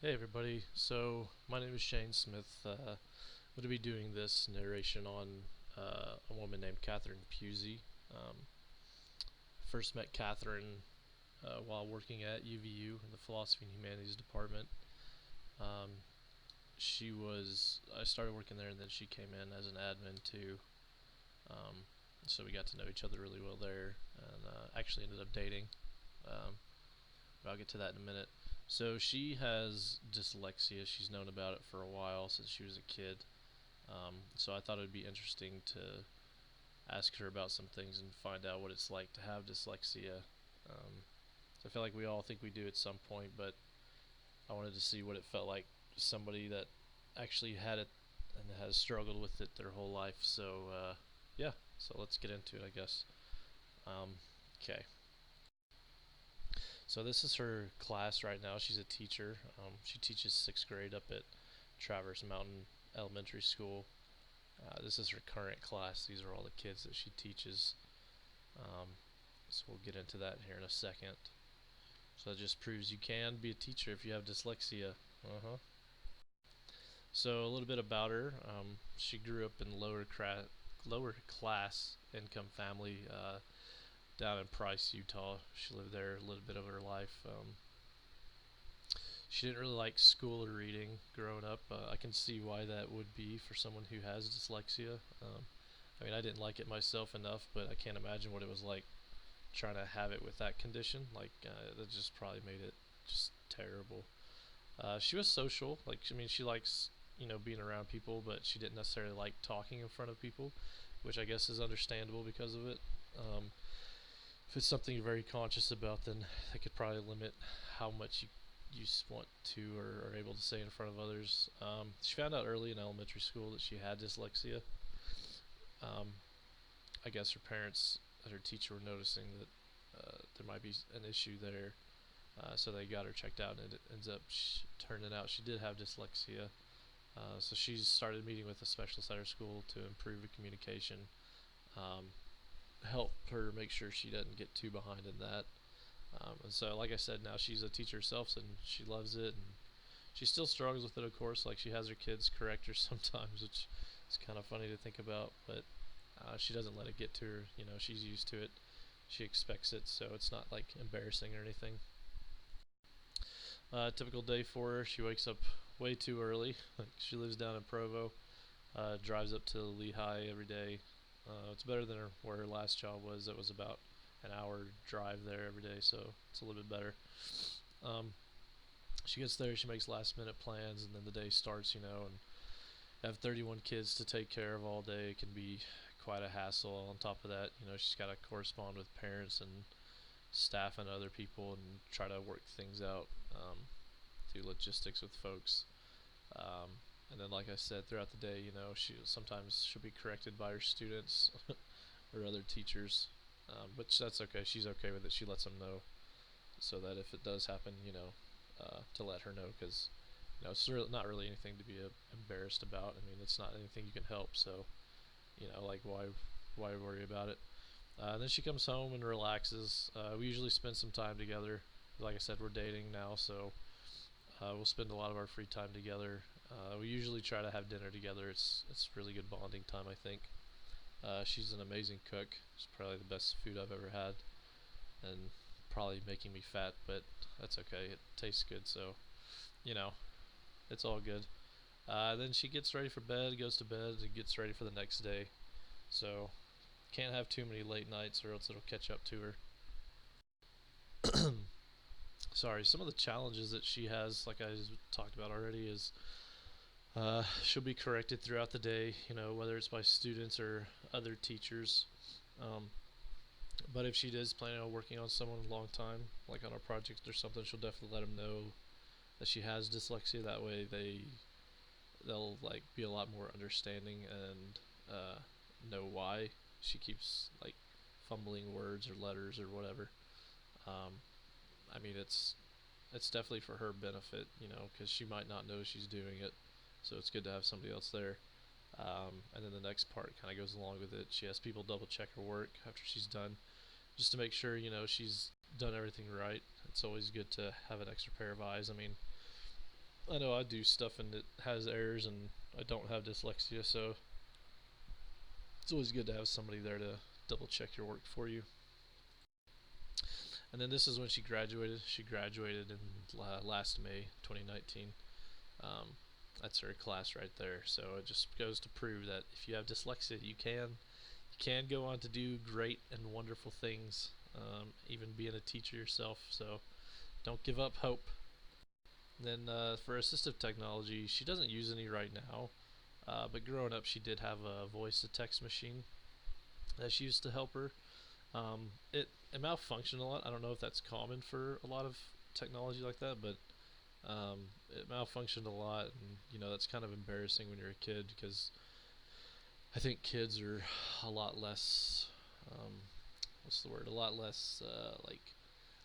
Hey everybody, so my name is Shane Smith. I'm going to be doing this narration on a woman named Catherine Pusey. Um, First met Catherine while working at UVU in the Philosophy and Humanities department. Um, I started working there and then she came in as an admin too. Um, so we got to know each other really well there and actually ended up dating. Um, but I'll get to that in a minute. So she has dyslexia. She's known about it for a while since she was a kid. So I thought it would be interesting to ask her about some things and find out what it's like to have dyslexia. So I feel like we all think we do at some point, but I wanted to see what it felt like to somebody that actually had it and has struggled with it their whole life. So yeah, so let's get into it, I guess. Okay. So this is her class right now. She's a teacher. She teaches sixth grade up at Traverse Mountain Elementary School. This is her current class. These are all the kids that she teaches. Um, so we'll get into that here in a second. So that just proves you can be a teacher if you have dyslexia. Uh-huh. So a little bit about her. She grew up in lower class income family down in Price, Utah. She lived there a little bit of her life. She didn't really like school or reading growing up. I can see why that would be for someone who has dyslexia. I mean, I didn't like it myself enough, but I can't imagine what it was like trying to have it with that condition. Like, that just probably made it just terrible. She was social. Like, I mean, she likes, being around people, but she didn't necessarily like talking in front of people, which I guess is understandable because of it. Um, if it's something you're very conscious about, then that could probably limit how much you want to or are able to say in front of others. She found out early in elementary school that she had dyslexia. Um, I guess her parents and her teacher were noticing that there might be an issue there, so they got her checked out, and it ends up turning out she did have dyslexia. So she started meeting with a specialist at her school to improve the communication, um, help her make sure she doesn't get too behind in that. And so, like I said, now she's a teacher herself, and she loves it. And she still struggles with it, of course. Like she has her kids correct her sometimes, which is kind of funny to think about. But she doesn't let it get to her. She's used to it. She expects it, so it's not like embarrassing or anything. Typical day for her. She wakes up way too early. Like she lives down in Provo. Drives up to Lehigh every day. It's better than where her last job was. It was about an hour drive there every day, so it's a little bit better. Um, she gets there, she makes last minute plans, and then the day starts, and have 31 kids to take care of all day. It can be quite a hassle. On top of that, she's got to correspond with parents and staff and other people and try to work things out, do logistics with folks. Um, and then, like I said, throughout the day, she'll be corrected by her students or other teachers, but that's okay. She's okay with it. She lets them know so that if it does happen, to let her know because it's not really anything to be embarrassed about. I mean, it's not anything you can help, so like why worry about it? Then she comes home and relaxes. We usually spend some time together. Like I said, we're dating now, so we'll spend a lot of our free time together. We usually try to have dinner together. It's really good bonding time, I think. She's an amazing cook. It's probably the best food I've ever had, and probably making me fat, but that's okay. It tastes good, so you know it's all good. Then she gets ready for bed, goes to bed, and gets ready for the next day. So can't have too many late nights, or else it'll catch up to her. Sorry, some of the challenges that she has, like I talked about already, is she'll be corrected throughout the day, whether it's by students or other teachers. Um, but if she is planning on working on someone a long time, like on a project or something, she'll definitely let them know that she has dyslexia. That way, they'll like be a lot more understanding and know why she keeps like fumbling words or letters or whatever. Um, I mean, it's definitely for her benefit, because she might not know she's doing it. So it's good to have somebody else there. And then the next part kind of goes along with it. She has people double check her work after she's done, just to make sure she's done everything right. It's always good to have an extra pair of eyes. I mean, I know I do stuff and it has errors, and I don't have dyslexia, so it's always good to have somebody there to double check your work for you. And then this is when she graduated. She graduated in last May 2019. Um, that's her class right there. So it just goes to prove that if you have dyslexia, you can go on to do great and wonderful things, even being a teacher yourself. So don't give up hope. Then for assistive technology, she doesn't use any right now, but growing up, she did have a voice to text machine that she used to help her. It malfunctioned a lot. I don't know if that's common for a lot of technology like that, but it malfunctioned a lot, and that's kind of embarrassing when you're a kid because I think kids are a lot less, um, what's the word? A lot less like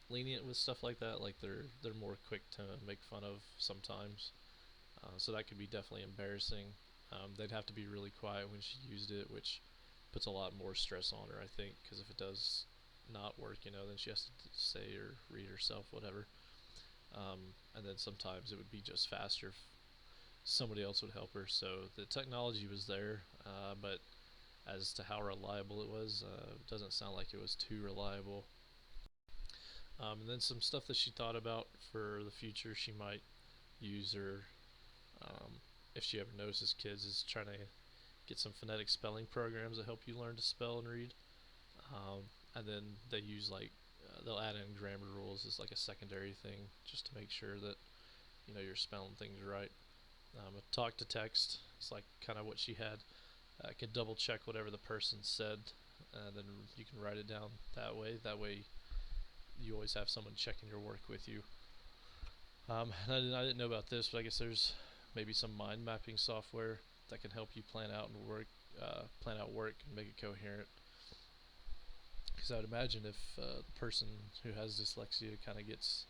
lenient with stuff like that. Like they're more quick to make fun of sometimes. So that could be definitely embarrassing. They'd have to be really quiet when she used it, which puts a lot more stress on her, I think, because if it does not work, then she has to say or read herself, whatever. And then sometimes it would be just faster if somebody else would help her. So the technology was there, but as to how reliable it was, doesn't sound like it was too reliable. And then some stuff that she thought about for the future she might use, or um, if she ever notices kids, is trying to get some phonetic spelling programs that help you learn to spell and read. And then they use they'll add in grammar rules as like a secondary thing just to make sure that you're spelling things right. A talk to text is like kind of what she had. I can double check whatever the person said, and then you can write it down that way. That way, you always have someone checking your work with you. And I didn't know about this, but I guess there's maybe some mind mapping software that can help you plan out work and make it coherent. Because I would imagine if the person who has dyslexia kind of gets,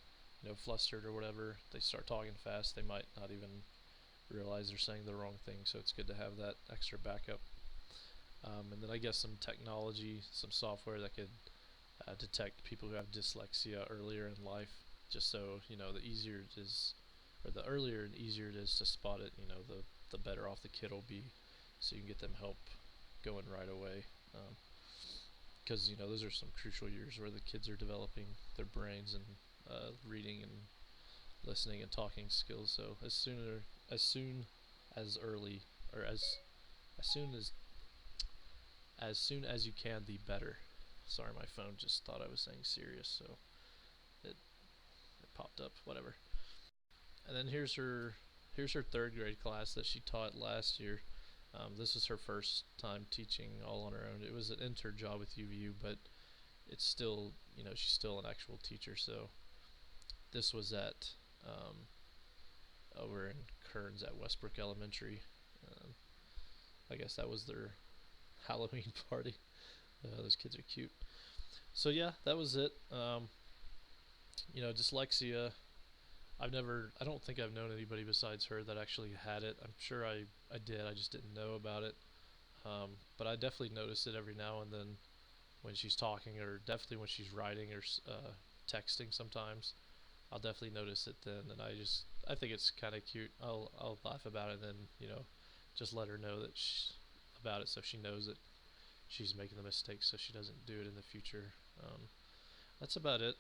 flustered or whatever, they start talking fast, they might not even realize they're saying the wrong thing. So it's good to have that extra backup. And then I guess some technology, some software that could detect people who have dyslexia earlier in life, just so the easier it is, or the earlier and easier it is to spot it, the better off the kid will be, so you can get them help going right away. Because those are some crucial years where the kids are developing their brains and reading and listening and talking skills. So as soon as early, or as soon as you can, the better. Sorry, my phone just thought I was saying serious, so it it popped up. Whatever. And then here's her third grade class that she taught last year. This was her first time teaching all on her own. It was an intern job with UVU, but it's still, she's still an actual teacher. So this was at over in Kearns at Westbrook Elementary. Um, I guess that was their Halloween party. Those kids are cute. So yeah, that was it. Dyslexia. I don't think I've known anybody besides her that actually had it. I'm sure I did. I just didn't know about it. But I definitely notice it every now and then when she's talking, or definitely when she's writing or texting. Sometimes I'll definitely notice it then, and I think it's kind of cute. I'll laugh about it, and then just let her know about it, so she knows that she's making the mistake, so she doesn't do it in the future. That's about it.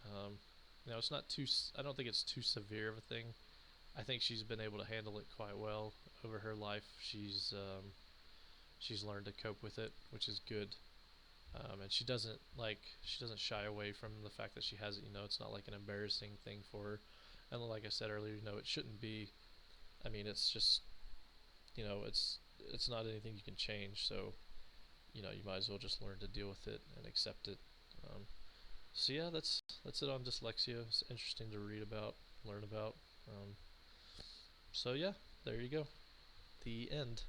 Um, it's not too. I don't think it's too severe of a thing. I think she's been able to handle it quite well over her life. She's learned to cope with it, which is good. And she doesn't shy away from the fact that she has it. It's not like an embarrassing thing for her. And like I said earlier, it shouldn't be. I mean, it's just it's not anything you can change. So you might as well just learn to deal with it and accept it. Um, so yeah, that's it on dyslexia. It's interesting to read about, learn about. So yeah, there you go. The end.